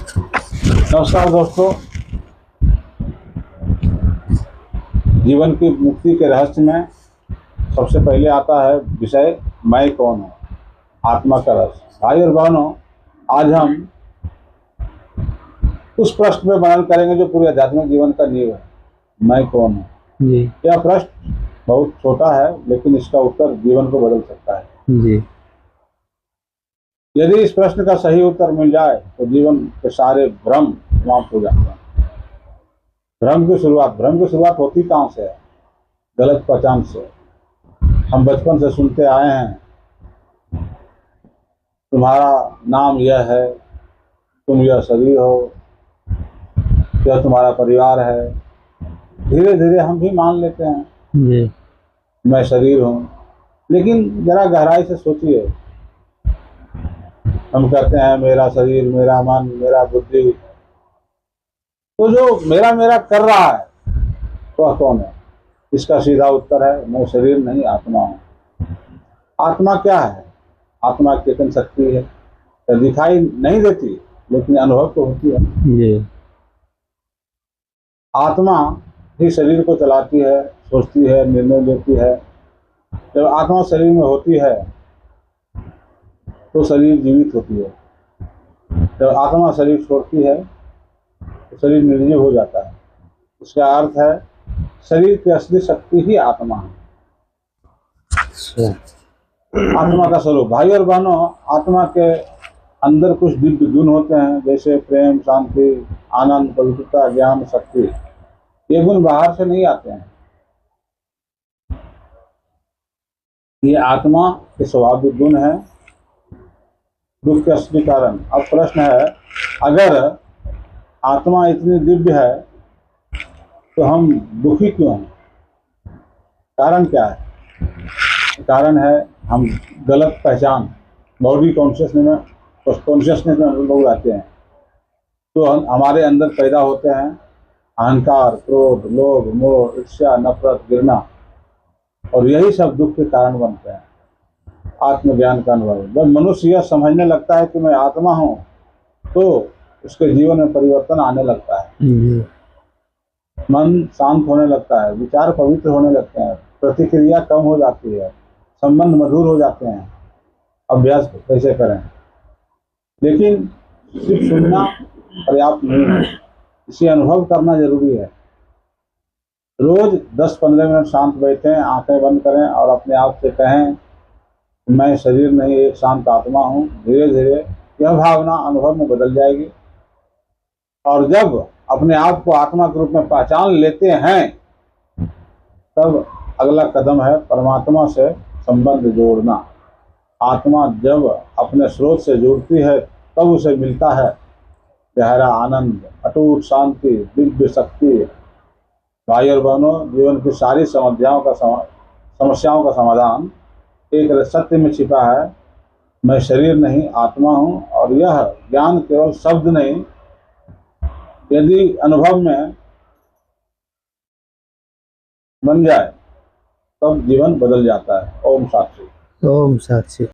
नमस्कार दोस्तों, जीवन की मुक्ति के रहस्य में सबसे पहले आता है विषय मैं कौन हूँ, आत्मा का रहस्य। भाई और बहनों, आज हम उस प्रश्न में वर्णन करेंगे जो पूरे आध्यात्मिक जीवन का नींव है। मैं कौन हूँ। जी यह प्रश्न बहुत छोटा है, लेकिन इसका उत्तर जीवन को बदल सकता है। जी यदि इस प्रश्न का सही उत्तर मिल जाए तो जीवन के सारे भ्रम समाप्त हो जाते हैं। भ्रम की शुरुआत होती कहाँ से है? गलत पहचान से। हम बचपन से सुनते आए हैं, तुम्हारा नाम यह है, तुम यह शरीर हो, यह तुम्हारा परिवार है। धीरे धीरे हम भी मान लेते हैं जी मैं शरीर हूँ। लेकिन जरा गहराई से सोचिए, हम कहते हैं मेरा शरीर, मेरा मन, मेरा बुद्धि। तो जो मेरा मेरा कर रहा है वह कौन है? इसका सीधा उत्तर है मैं शरीर नहीं, आत्मा हूँ। आत्मा क्या है? आत्मा चेतन शक्ति है, तो दिखाई नहीं देती लेकिन अनुभव तो होती है। जी आत्मा ही शरीर को चलाती है, सोचती है, निर्णय लेती है। जब आत्मा शरीर में होती है तो शरीर जीवित होती है। जब आत्मा शरीर छोड़ती है तो शरीर निर्जीव हो जाता है। इसका अर्थ है शरीर की असली शक्ति ही आत्मा है। आत्मा का स्वरूप। भाई और बहनों, आत्मा के अंदर कुछ दिव्य गुण होते हैं, जैसे प्रेम, शांति, आनंद, पवित्रता, ज्ञान, शक्ति। ये गुण बाहर से नहीं आते हैं, ये आत्मा के स्वाभाविक गुण है, दुख के असली कारण। अब प्रश्न है, अगर आत्मा इतनी दिव्य है तो हम दुखी क्यों हैं? कारण क्या है? कारण है हम गलत पहचान, बॉडी कॉन्शियसनेस में हम लोग आते हैं। तो हमारे अंदर पैदा होते हैं अहंकार, क्रोध, लोभ, मोह, ईर्ष्या, नफरत, घृणा, और यही सब दुख के कारण बनते हैं। आत्मज्ञान का अनुभव। जब मनुष्य यह समझने लगता है कि मैं आत्मा हूँ तो उसके जीवन में परिवर्तन आने लगता है। जी मन शांत होने लगता है, विचार पवित्र होने लगते हैं, प्रतिक्रिया कम हो जाती है, संबंध मधुर हो जाते हैं। अभ्यास कैसे करें? लेकिन सिर्फ सुनना पर्याप्त नहीं है, इसे अनुभव करना जरूरी है। रोज 10-15 मिनट शांत बैठें, आंखें बंद करें और अपने आप से कहें मैं शरीर नहीं, एक शांत आत्मा हूँ। धीरे धीरे यह भावना अनुभव में बदल जाएगी, और जब अपने आप को आत्मा के रूप में पहचान लेते हैं तब अगला कदम है परमात्मा से संबंध जोड़ना। आत्मा जब अपने स्रोत से जुड़ती है तब उसे मिलता है गहरा आनंद, अटूट शांति, दिव्य शक्ति। भाई और बहनों, जीवन की सारी समस्याओं का समाधान एक सत्य में छिपा है, मैं शरीर नहीं, आत्मा हूँ। और यह ज्ञान केवल शब्द नहीं, यदि अनुभव में बन जाए तब जीवन बदल जाता है। ओम साक्षी। ओम साक्षी।